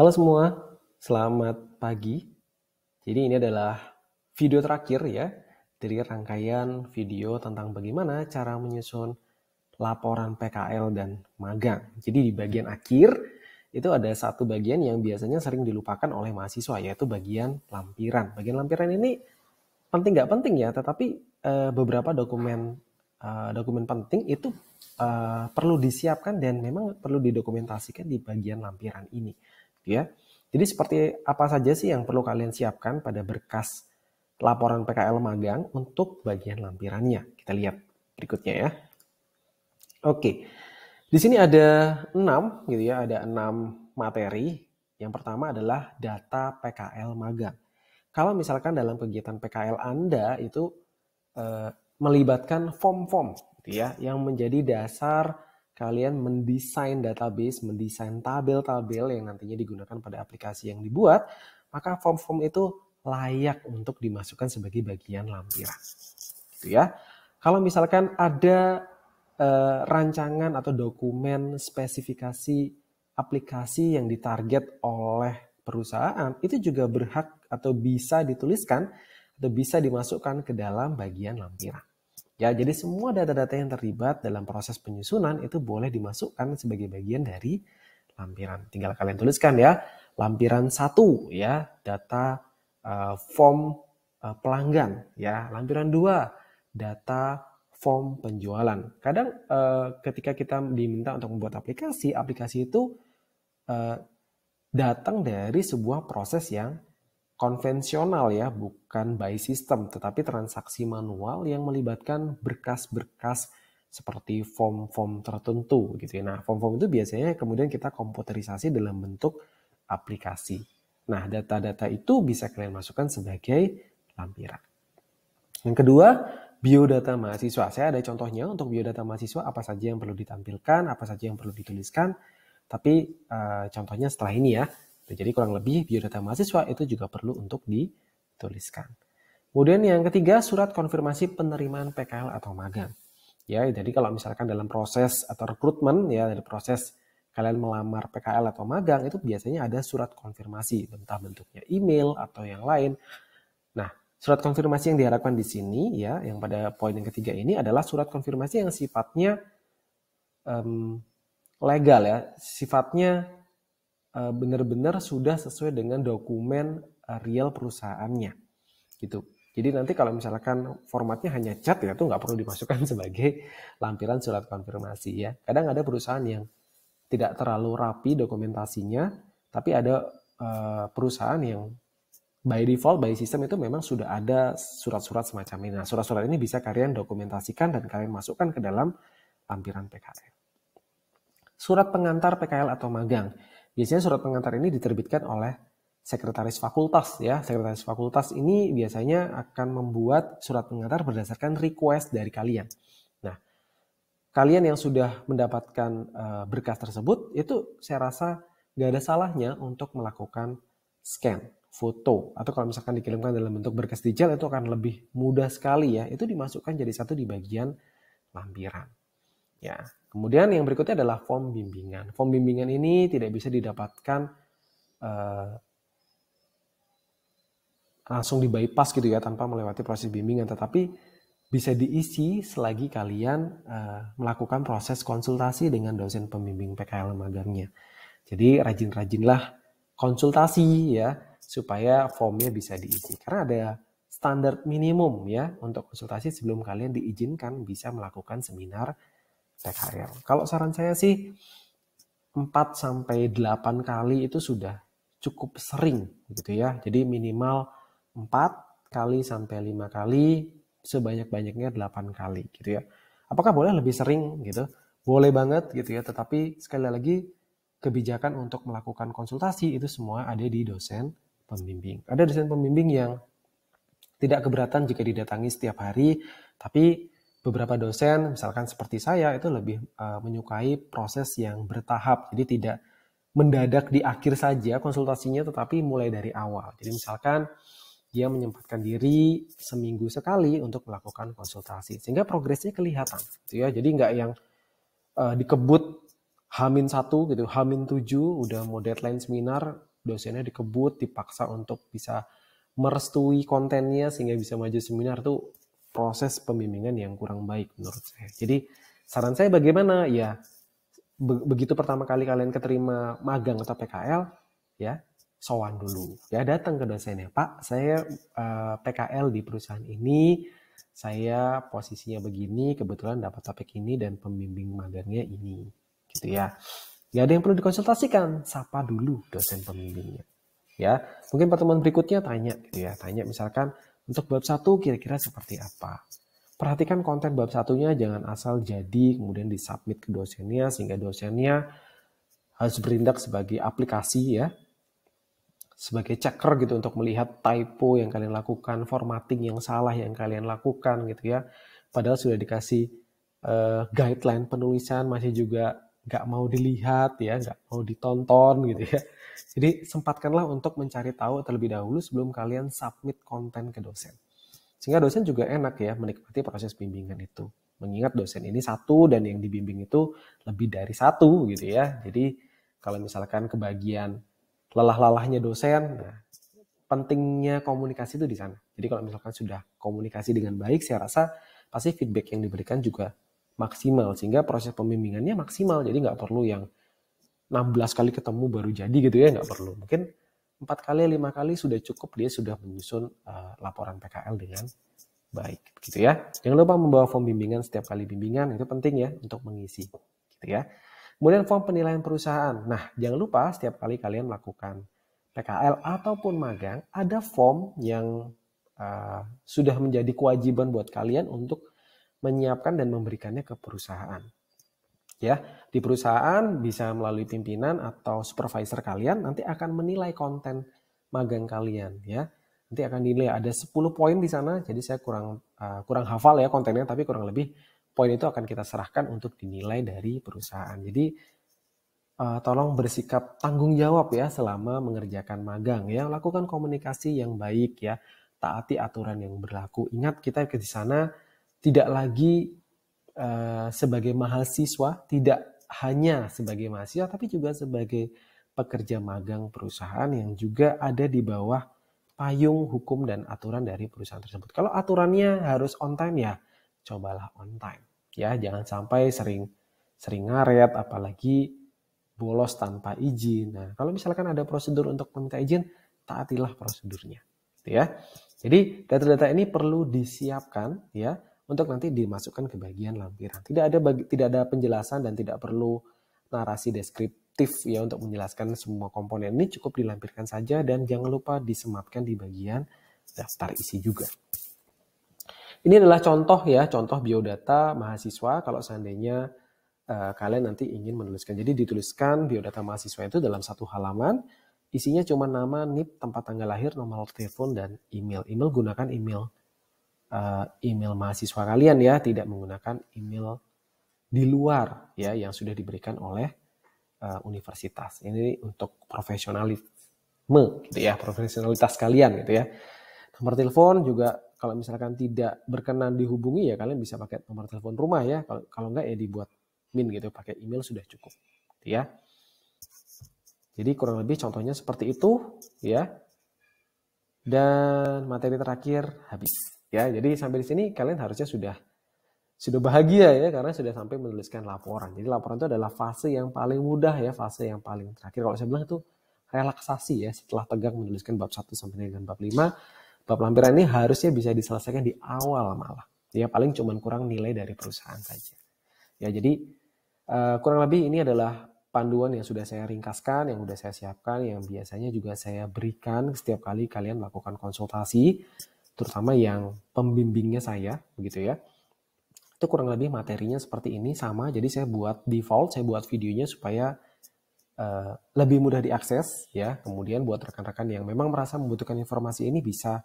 Halo semua, selamat pagi. Jadi ini adalah video terakhir ya dari rangkaian video tentang bagaimana cara menyusun laporan PKL dan magang. Jadi di bagian akhir itu ada satu bagian yang biasanya sering dilupakan oleh mahasiswa, yaitu bagian lampiran. Bagian lampiran ini penting nggak penting ya, tetapi beberapa dokumen penting itu perlu disiapkan dan memang perlu didokumentasikan di bagian lampiran ini, ya. Jadi seperti apa saja sih yang perlu kalian siapkan pada berkas laporan PKL magang untuk bagian lampirannya? Kita lihat berikutnya ya. Oke, di sini ada 6 gitu ya, ada 6 materi. Yang pertama adalah data PKL magang. Kalau misalkan dalam kegiatan PKL Anda itu melibatkan form-form gitu ya, yang menjadi dasar kalian mendesain database, mendesain tabel-tabel yang nantinya digunakan pada aplikasi yang dibuat, maka form-form itu layak untuk dimasukkan sebagai bagian lampiran. Gitu ya. Kalau misalkan ada rancangan atau dokumen spesifikasi aplikasi yang ditarget oleh perusahaan, itu juga berhak atau bisa dituliskan atau bisa dimasukkan ke dalam bagian lampiran. Ya, jadi semua data-data yang terlibat dalam proses penyusunan itu boleh dimasukkan sebagai bagian dari lampiran. Tinggal kalian tuliskan ya, lampiran 1 ya, data form pelanggan ya, lampiran 2 data form penjualan. Kadang ketika kita diminta untuk membuat aplikasi itu datang dari sebuah proses yang konvensional ya, bukan by system, tetapi transaksi manual yang melibatkan berkas-berkas seperti form-form tertentu gitu ya. Nah, form-form itu biasanya kemudian kita komputerisasi dalam bentuk aplikasi. Nah, data-data itu bisa kalian masukkan sebagai lampiran. Yang kedua, biodata mahasiswa. Saya ada contohnya untuk biodata mahasiswa, apa saja yang perlu ditampilkan, apa saja yang perlu dituliskan. Tapi contohnya setelah ini ya. Jadi kurang lebih biodata mahasiswa itu juga perlu untuk dituliskan. Kemudian yang ketiga, surat konfirmasi penerimaan PKL atau magang. Ya, jadi kalau misalkan dalam proses atau rekrutmen ya, dari proses kalian melamar PKL atau magang itu biasanya ada surat konfirmasi, entah bentuknya email atau yang lain. Nah, surat konfirmasi yang diharapkan di sini ya, yang pada poin yang ketiga ini adalah surat konfirmasi yang sifatnya legal ya, sifatnya benar-benar sudah sesuai dengan dokumen real perusahaannya gitu. Jadi nanti kalau misalkan formatnya hanya chat ya, itu nggak perlu dimasukkan sebagai lampiran surat konfirmasi ya. Kadang ada perusahaan yang tidak terlalu rapi dokumentasinya, tapi ada perusahaan yang by default, by system itu memang sudah ada surat-surat semacam ini. Nah, surat-surat ini bisa kalian dokumentasikan dan kalian masukkan ke dalam lampiran PKL. Surat pengantar PKL atau magang. Biasanya surat pengantar ini diterbitkan oleh sekretaris fakultas ya. Sekretaris fakultas ini biasanya akan membuat surat pengantar berdasarkan request dari kalian. Nah, kalian yang sudah mendapatkan berkas tersebut, itu saya rasa nggak ada salahnya untuk melakukan scan, foto, atau kalau misalkan dikirimkan dalam bentuk berkas digital itu akan lebih mudah sekali ya. Itu dimasukkan jadi satu di bagian lampiran. Ya, kemudian yang berikutnya adalah form bimbingan. Form bimbingan ini tidak bisa didapatkan langsung di bypass gitu ya tanpa melewati proses bimbingan, tetapi bisa diisi selagi kalian melakukan proses konsultasi dengan dosen pembimbing PKL magangnya. Jadi rajin-rajinlah konsultasi ya supaya formnya bisa diisi. Karena ada standar minimum ya untuk konsultasi sebelum kalian diizinkan bisa melakukan seminar PKL. Kalau saran saya sih 4-8 kali itu sudah cukup sering gitu ya. Jadi minimal 4 kali sampai 5 kali, sebanyak-banyaknya 8 kali gitu ya. Apakah boleh lebih sering gitu? Boleh banget gitu ya, tetapi sekali lagi kebijakan untuk melakukan konsultasi itu semua ada di dosen pembimbing. Ada dosen pembimbing yang tidak keberatan jika didatangi setiap hari, tapi beberapa dosen, misalkan seperti saya, itu lebih menyukai proses yang bertahap. Jadi tidak mendadak di akhir saja konsultasinya, tetapi mulai dari awal. Jadi misalkan dia menyempatkan diri seminggu sekali untuk melakukan konsultasi, sehingga progresnya kelihatan. Gitu ya. Jadi nggak yang dikebut H-1 gitu, H-7 udah mau deadline seminar, dosennya dikebut, dipaksa untuk bisa merestui kontennya sehingga bisa maju seminar, tuh proses pembimbingan yang kurang baik menurut saya. Jadi saran saya bagaimana? Ya begitu pertama kali kalian keterima magang atau PKL, ya sowan dulu, ya datang ke dosennya, Pak, saya PKL di perusahaan ini, saya posisinya begini, kebetulan dapat topik ini dan pembimbing magangnya ini, gitu ya. Gak ada yang perlu dikonsultasikan, sapa dulu dosen pembimbingnya. Ya, mungkin pertemuan berikutnya tanya, gitu ya, tanya misalkan untuk bab 1 kira-kira seperti apa. Perhatikan konten bab satunya, jangan asal jadi kemudian disubmit ke dosennya sehingga dosennya harus berindak sebagai aplikasi ya, sebagai checker gitu untuk melihat typo yang kalian lakukan, formatting yang salah yang kalian lakukan gitu ya. Padahal sudah dikasih guideline penulisan masih juga nggak mau dilihat ya, nggak mau ditonton gitu ya. Jadi sempatkanlah untuk mencari tahu terlebih dahulu sebelum kalian submit konten ke dosen. Sehingga dosen juga enak ya menikmati proses bimbingan itu. Mengingat dosen ini satu dan yang dibimbing itu lebih dari satu gitu ya. Jadi kalau misalkan kebagian lelah-lelahnya dosen, nah, pentingnya komunikasi itu di sana. Jadi kalau misalkan sudah komunikasi dengan baik, saya rasa pasti feedback yang diberikan juga maksimal. Sehingga proses pembimbingannya maksimal. Jadi nggak perlu yang 16 kali ketemu baru jadi gitu ya, nggak perlu. Mungkin 4 kali, 5 kali sudah cukup, dia sudah menyusun laporan PKL dengan baik gitu ya. Jangan lupa membawa form bimbingan setiap kali bimbingan, itu penting ya untuk mengisi gitu ya. Kemudian form penilaian perusahaan. Nah, jangan lupa setiap kali kalian melakukan PKL ataupun magang, ada form yang sudah menjadi kewajiban buat kalian untuk menyiapkan dan memberikannya ke perusahaan. Ya, di perusahaan bisa melalui pimpinan atau supervisor kalian nanti akan menilai konten magang kalian ya. Nanti akan dinilai ada 10 poin di sana. Jadi saya kurang hafal ya kontennya, tapi kurang lebih poin itu akan kita serahkan untuk dinilai dari perusahaan. Jadi tolong bersikap tanggung jawab ya selama mengerjakan magang ya. Lakukan komunikasi yang baik ya. Taati aturan yang berlaku. Ingat kita di sana tidak lagi sebagai mahasiswa, tidak hanya sebagai mahasiswa, tapi juga sebagai pekerja magang perusahaan yang juga ada di bawah payung hukum dan aturan dari perusahaan tersebut. Kalau aturannya harus on time ya, cobalah on time. Ya, jangan sampai sering ngaret, apalagi bolos tanpa izin. Nah, kalau misalkan ada prosedur untuk meminta izin, taatilah prosedurnya. Gitu ya. Jadi data-data ini perlu disiapkan ya, untuk nanti dimasukkan ke bagian lampiran. Tidak ada penjelasan dan tidak perlu narasi deskriptif ya untuk menjelaskan semua komponen ini, cukup dilampirkan saja dan jangan lupa disematkan di bagian daftar isi juga. Ini adalah contoh ya, contoh biodata mahasiswa kalau seandainya kalian nanti ingin menuliskan. Jadi dituliskan biodata mahasiswa itu dalam satu halaman, isinya cuma nama, NIP, tempat tanggal lahir, nomor telepon, dan email. Email gunakan email mahasiswa kalian ya, tidak menggunakan email di luar ya yang sudah diberikan oleh universitas. Ini untuk profesionalisme gitu ya, profesionalitas kalian gitu ya. Nomor telepon juga kalau misalkan tidak berkenan dihubungi ya kalian bisa pakai nomor telepon rumah ya. Kalau enggak ya dibuat min gitu, pakai email sudah cukup gitu ya. Jadi kurang lebih contohnya seperti itu ya. Dan materi terakhir habis. Ya, jadi sampai di sini kalian harusnya sudah bahagia ya karena sudah sampai menuliskan laporan. Jadi laporan itu adalah fase yang paling mudah ya, fase yang paling terakhir. Kalau saya bilang itu relaksasi ya setelah tegang menuliskan bab 1 sampai dengan bab 5. Bab lampiran ini harusnya bisa diselesaikan di awal malah. Ya paling cuman kurang nilai dari perusahaan saja. Ya jadi kurang lebih ini adalah panduan yang sudah saya ringkaskan, yang sudah saya siapkan, yang biasanya juga saya berikan setiap kali kalian melakukan konsultasi, terutama yang pembimbingnya saya, begitu ya. Itu kurang lebih materinya seperti ini, sama. Jadi saya buat default, saya buat videonya supaya lebih mudah diakses, ya. Kemudian buat rekan-rekan yang memang merasa membutuhkan informasi ini bisa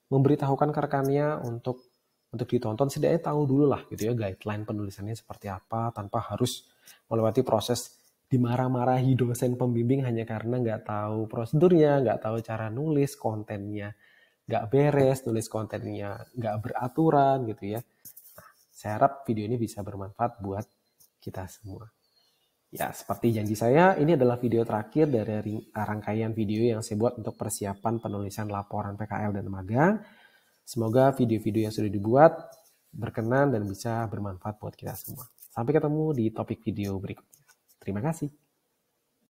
memberitahukan ke rekannya untuk ditonton, setidaknya tahu dulu lah gitu ya guideline penulisannya seperti apa tanpa harus melewati proses dimarah-marahi dosen pembimbing hanya karena nggak tahu prosedurnya, nggak tahu cara nulis, kontennya nggak beres, nulis kontennya nggak beraturan gitu ya. Nah, saya harap video ini bisa bermanfaat buat kita semua. Ya, seperti janji saya, ini adalah video terakhir dari rangkaian video yang saya buat untuk persiapan penulisan laporan PKL dan magang. Semoga video-video yang sudah dibuat berkenan dan bisa bermanfaat buat kita semua. Sampai ketemu di topik video berikutnya. Terima kasih.